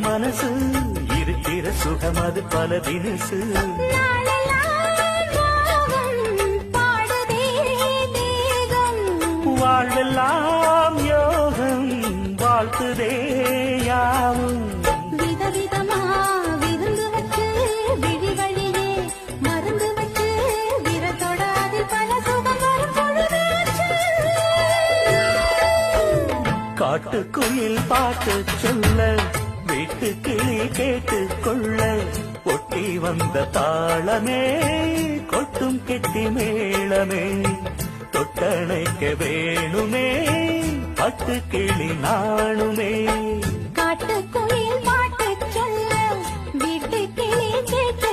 மனசு இருக்கிற சுகம் அது பல தினசு வாழ்வெல்லாம் யோகம் வாழ்த்துதே யாவும் விதவிதமா விருந்து வச்சு விழி வழியே மருந்து வச்சு விரத்தோட அதில் பல சுகம் வரும் பொழுதாச்சு. காட்டுக்குயில் பாட்டு சொல்ல வீட்டு கிளி கேட்டு கொள்ள ஒட்டி வந்த தாளமே கொட்டும் கெட்டி மேளமே தொட்டணைக்க வேணுமே பட்டு கிளி நாணுமே காட்டுக்குயில் பாட்டு சொல்ல வீட்டு கிளி கேட்டு